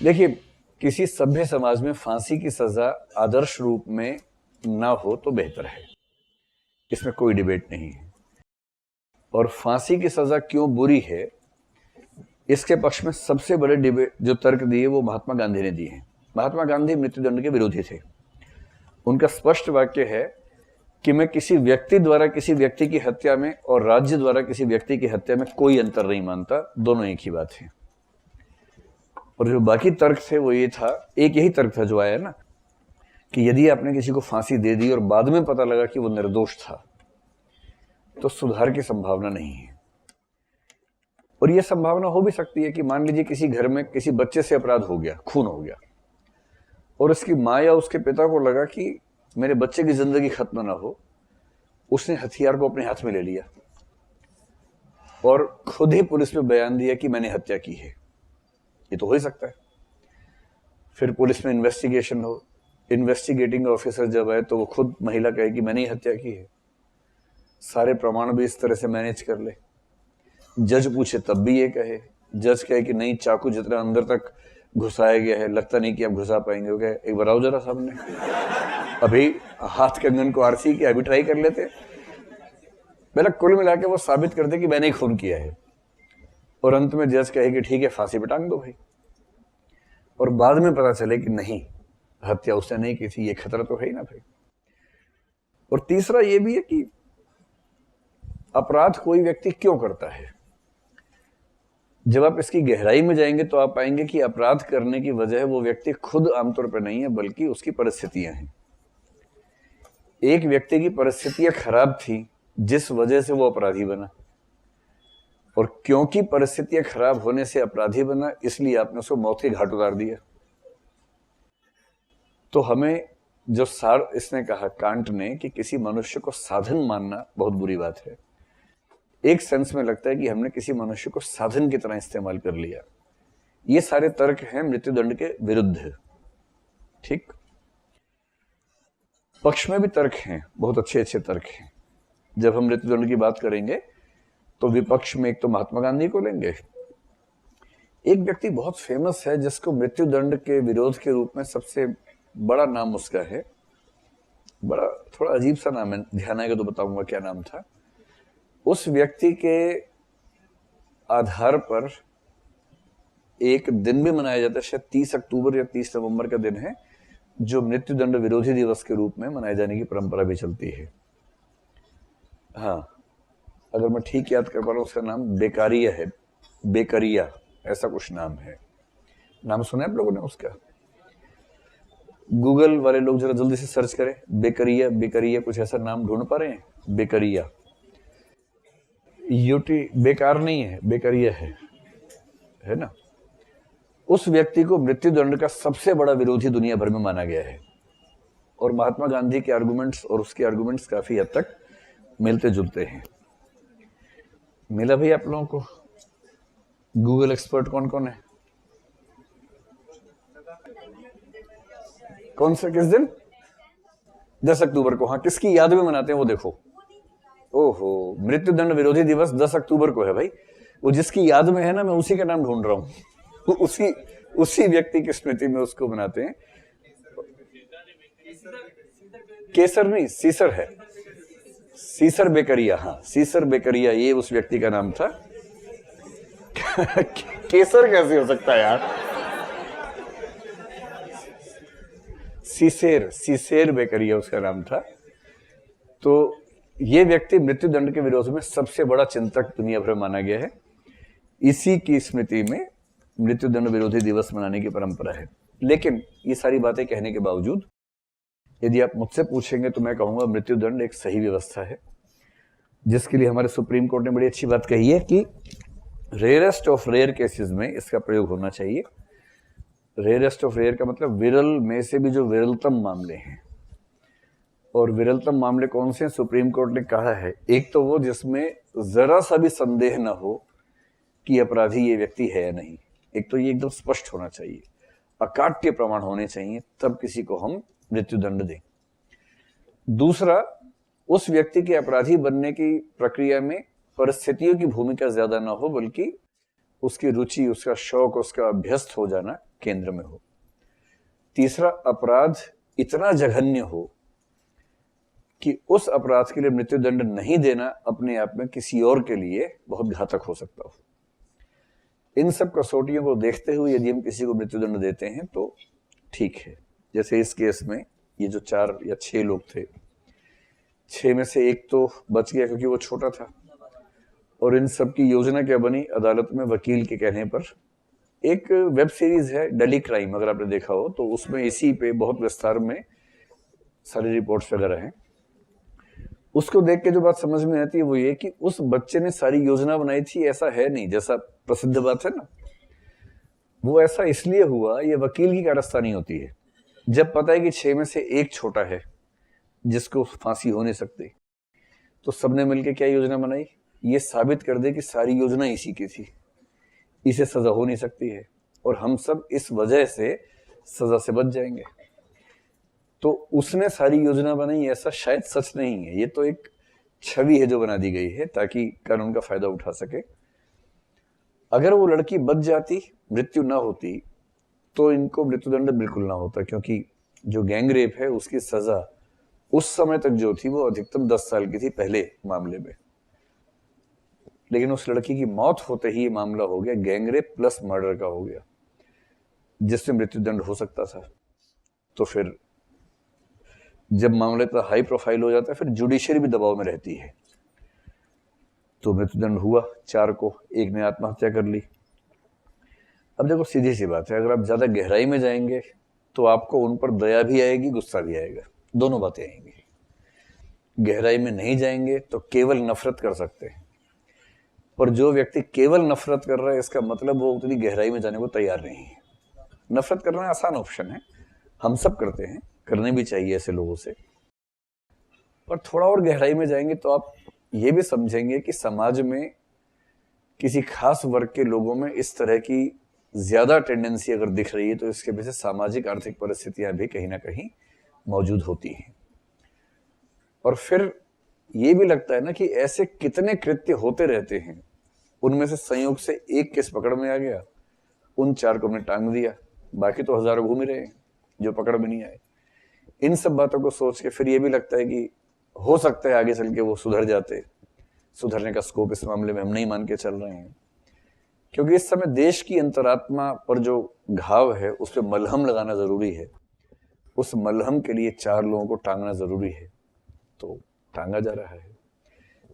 देखिए, किसी सभ्य समाज में फांसी की सजा आदर्श रूप में ना हो तो बेहतर है, इसमें कोई डिबेट नहीं है। और फांसी की सजा क्यों बुरी है, इसके पक्ष में सबसे बड़े डिबेट जो तर्क दिए वो महात्मा गांधी ने दिए हैं। महात्मा गांधी मृत्युदंड के विरोधी थे। उनका स्पष्ट वाक्य है कि मैं किसी व्यक्ति द्वारा किसी व्यक्ति की हत्या में और राज्य द्वारा किसी व्यक्ति की हत्या में कोई अंतर नहीं मानता, दोनों एक ही बात है। और जो बाकी तर्क थे वो ये था, एक यही तर्क था जो आया ना, कि यदि आपने किसी को फांसी दे दी और बाद में पता लगा कि वो निर्दोष था तो सुधार की संभावना नहीं है। और यह संभावना हो भी सकती है कि मान लीजिए किसी घर में किसी बच्चे से अपराध हो गया, खून हो गया, और उसकी माँ या उसके पिता को लगा कि मेरे बच्चे की जिंदगी खत्म ना हो, उसने हथियार को अपने हाथ में ले लिया और खुद ही पुलिस में बयान दिया कि मैंने हत्या की है। ये तो हो ही सकता है। फिर पुलिस में इन्वेस्टिगेशन हो, इन्वेस्टिगेटिंग ऑफिसर जब आए तो वो खुद महिला कहे कि मैंने ही हत्या की है, सारे प्रमाण भी इस तरह से मैनेज कर ले। जज पूछे तब भी ये कहे, जज कहे कि नहीं, चाकू जितना अंदर तक घुसाया गया है लगता नहीं कि आप घुसा पाएंगे। वो कहे एक बार आओ जरा सामने, अभी हाथ कंगन को आरसी किया, अभी ट्राई कर लेते। मेरा कुल मिला के वो साबित कर दे कि मैंने ही खून किया है, और अंत में जज कहे कि ठीक है फांसी पे टांग दो भाई, और बाद में पता चले कि नहीं, हत्या उसने नहीं की थी। ये खतरा तो है ही ना भाई। और तीसरा ये भी है कि अपराध कोई व्यक्ति क्यों करता है। जब आप इसकी गहराई में जाएंगे तो आप पाएंगे कि अपराध करने की वजह वो व्यक्ति खुद आमतौर पर नहीं है, बल्कि उसकी परिस्थितियां हैं। एक व्यक्ति की परिस्थितियां खराब थी जिस वजह से वो अपराधी बना, और क्योंकि परिस्थितियां खराब होने से अपराधी बना, इसलिए आपने उसको मौत के घाट उतार दिया। तो हमें जो सार इसने कहा कांट ने कि किसी मनुष्य को साधन मानना बहुत बुरी बात है, एक सेंस में लगता है कि हमने किसी मनुष्य को साधन की तरह इस्तेमाल कर लिया। ये सारे तर्क हैं मृत्युदंड के विरुद्ध। ठीक, पक्ष में भी तर्क हैं, बहुत अच्छे अच्छे तर्क हैं। जब हम मृत्युदंड की बात करेंगे तो विपक्ष में एक तो महात्मा गांधी को लेंगे। एक व्यक्ति बहुत फेमस है जिसको मृत्युदंड के विरोध के रूप में सबसे बड़ा नाम उसका है, बड़ा थोड़ा अजीब सा नाम है, ध्यान आएगा तो बताऊंगा क्या नाम था। उस व्यक्ति के आधार पर एक दिन भी मनाया जाता है, शायद 30 अक्टूबर या 30 नवंबर का दिन है, जो मृत्युदंड विरोधी दिवस के रूप में मनाए जाने की परंपरा भी चलती है। हाँ, अगर मैं ठीक याद कर पा रहा हूँ, उसका नाम बेकारिया है, बेकरिया ऐसा कुछ नाम है। नाम सुना है आप लोगों ने उसका? गूगल वाले लोग जरा जल्दी से सर्च करें, बेकरिया, बेकरिया कुछ ऐसा नाम ढूंढ पा रहे हैं? बेकरिया, यूटी बेकार नहीं है, बेकरिया है ना। उस व्यक्ति को मृत्युदंड का सबसे बड़ा विरोधी दुनिया भर में माना गया है, और महात्मा गांधी के आर्गुमेंट्स और उसके आर्गुमेंट्स काफी हद तक मिलते जुलते हैं। मिला भाई आप लोगों को? गूगल एक्सपर्ट कौन कौन है? कौन सा, किस दिन? 10 अक्टूबर को। हाँ, किसकी याद में मनाते हैं वो देखो। ओहो, मृत्युदंड विरोधी दिवस 10 अक्टूबर को है भाई। वो जिसकी याद में है ना, मैं उसी का नाम ढूंढ रहा हूँ। उसी व्यक्ति की स्मृति में उसको मनाते हैं। केसर नहीं, सीसर है, सीसर बेकरिया। हाँ, सीसर बेकरिया, ये उस व्यक्ति का नाम था। केसर कैसे हो सकता है यार? सीसेर बेकरिया उसका नाम था। तो ये व्यक्ति मृत्युदंड के विरोध में सबसे बड़ा चिंतक दुनिया भर माना गया है। इसी की स्मृति में मृत्युदंड विरोधी दिवस मनाने की परंपरा है। लेकिन ये सारी बातें कहने के बावजूद यदि आप मुझसे पूछेंगे तो मैं कहूंगा मृत्युदंड एक सही व्यवस्था है, जिसके लिए हमारे सुप्रीम कोर्ट ने बड़ी अच्छी बात कही है कि रेयरेस्ट ऑफ रेयर केसेस में इसका प्रयोग होना चाहिए। रेयरेस्ट ऑफ रेयर का मतलब विरल में से भी जो विरलतम मामले हैं। और विरलतम मामले कौन से हैं? सुप्रीम कोर्ट ने कहा है, एक तो वो जिसमें जरा सा भी संदेह न हो कि अपराधी ये व्यक्ति है या नहीं। एक तो ये एकदम स्पष्ट होना चाहिए, अकाट्य प्रमाण होने चाहिए, तब किसी को हम मृत्युदंड दें। दूसरा, उस व्यक्ति के अपराधी बनने की प्रक्रिया में परिस्थितियों की भूमिका ज्यादा ना हो, बल्कि उसकी रुचि, उसका शौक, उसका अभ्यस्त हो जाना केंद्र में हो। तीसरा, अपराध इतना जघन्य हो कि उस अपराध के लिए मृत्युदंड नहीं देना अपने आप में किसी और के लिए बहुत घातक हो सकता हो। इन सब कसौटियों को देखते हुए यदि हम किसी को मृत्युदंड देते हैं तो ठीक है। जैसे इस केस में ये जो 4 या 6 लोग थे, 6 में से एक तो बच गया क्योंकि वो छोटा था। और इन सब की योजना क्या बनी, अदालत में वकील के कहने पर एक वेब सीरीज है डेली क्राइम, अगर आपने देखा हो तो उसमें इसी पे बहुत विस्तार में सारी रिपोर्ट्स वगैरह हैं। उसको देख के जो बात समझ में आती है वो ये कि उस बच्चे ने सारी योजना बनाई थी, ऐसा है नहीं, जैसा प्रसिद्ध बात है ना, वो ऐसा इसलिए हुआ, ये वकील की कारस्तानी होती है। जब पता है कि 6 में से एक छोटा है जिसको फांसी हो नहीं सकती, तो सबने मिलकर क्या योजना बनाई, ये साबित कर दे कि सारी योजना इसी की थी, इसे सजा हो नहीं सकती है और हम सब इस वजह से सजा से बच जाएंगे। तो उसने सारी योजना बनाई, ऐसा शायद सच नहीं है, ये तो एक छवि है जो बना दी गई है ताकि कानून का फायदा उठा सके। अगर वो लड़की बच जाती, मृत्यु ना होती, तो इनको मृत्युदंड बिल्कुल ना होता, क्योंकि जो गैंग रेप है उसकी सजा उस समय तक जो थी वो अधिकतम 10 साल की थी पहले मामले में। लेकिन उस लड़की की मौत होते ही ये मामला हो गया गैंग रेप प्लस मर्डर का हो गया, जिसमें मृत्युदंड हो सकता था। तो फिर जब मामला इतना हाई प्रोफाइल हो जाता है, फिर जुडिशरी भी दबाव में रहती है। तो मृत्युदंड हुआ 4 को, एक ने आत्महत्या कर ली। अब देखो सीधी सी बात है, अगर आप ज्यादा गहराई में जाएंगे तो आपको उन पर दया भी आएगी, गुस्सा भी आएगा, दोनों बातें आएंगी। गहराई में नहीं जाएंगे तो केवल नफरत कर सकते हैं, पर जो व्यक्ति केवल नफरत कर रहा है इसका मतलब वो उतनी गहराई में जाने को तैयार नहीं है। नफरत करना आसान ऑप्शन है, हम सब करते हैं, करने भी चाहिए ऐसे लोगों से, पर थोड़ा और गहराई में जाएंगे तो आप ये भी समझेंगे कि समाज में किसी खास वर्ग के लोगों में इस तरह की ज्यादा टेंडेंसी अगर दिख रही है तो इसके पीछे सामाजिक आर्थिक परिस्थितियां भी कहीं ना कहीं मौजूद होती हैं। और फिर ये भी लगता है ना कि ऐसे कितने कृत्य होते रहते हैं, उनमें से संयोग से एक केस पकड़ में आ गया, उन 4 को हमने टांग दिया, बाकी तो हजारों घूम रहे हैं जो पकड़ में नहीं आए। इन सब बातों को सोच के फिर ये भी लगता है कि हो सकता है आगे चल के वो सुधर जाते। सुधरने का स्कोप इस मामले में हम नहीं मान के चल रहे हैं, क्योंकि इस समय देश की अंतरात्मा पर जो घाव है उस पर मलहम लगाना जरूरी है। उस मलहम के लिए 4 लोगों को टांगना जरूरी है, तो टांगा जा रहा है।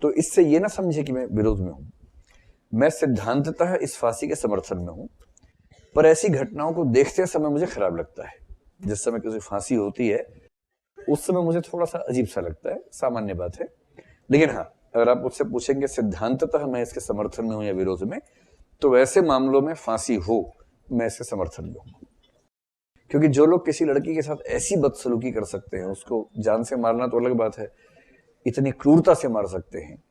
तो इससे ये ना समझे कि मैं विरोध में हूं, मैं सिद्धांततः इस फांसी के समर्थन में हूं, पर ऐसी घटनाओं को देखते समय मुझे खराब लगता है। जिस समय किसी फांसी होती है उस समय मुझे थोड़ा सा अजीब सा लगता है, सामान्य बात है। लेकिन हाँ, अगर आप मुझसे पूछेंगे सिद्धांततः मैं इसके समर्थन में हूं या विरोध में, तो ऐसे मामलों में फांसी हो, मैं इसके समर्थन में हूं। क्योंकि जो लोग किसी लड़की के साथ ऐसी बदसलूकी कर सकते हैं, उसको जान से मारना तो अलग बात है, इतनी क्रूरता से मार सकते हैं,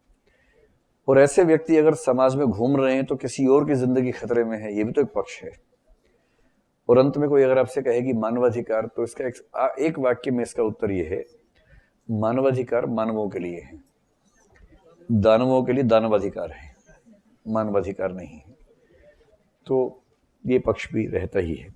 और ऐसे व्यक्ति अगर समाज में घूम रहे हैं तो किसी और की जिंदगी खतरे में है, ये भी तो एक पक्ष है। और अंत में कोई अगर आपसे कहे कि मानवाधिकार, तो इसका एक वाक्य में इसका उत्तर ये है, मानवाधिकार मानवों के लिए है, दानवों के लिए दानवाधिकार है, मानवाधिकार नहीं है। तो ये पक्ष भी रहता ही है।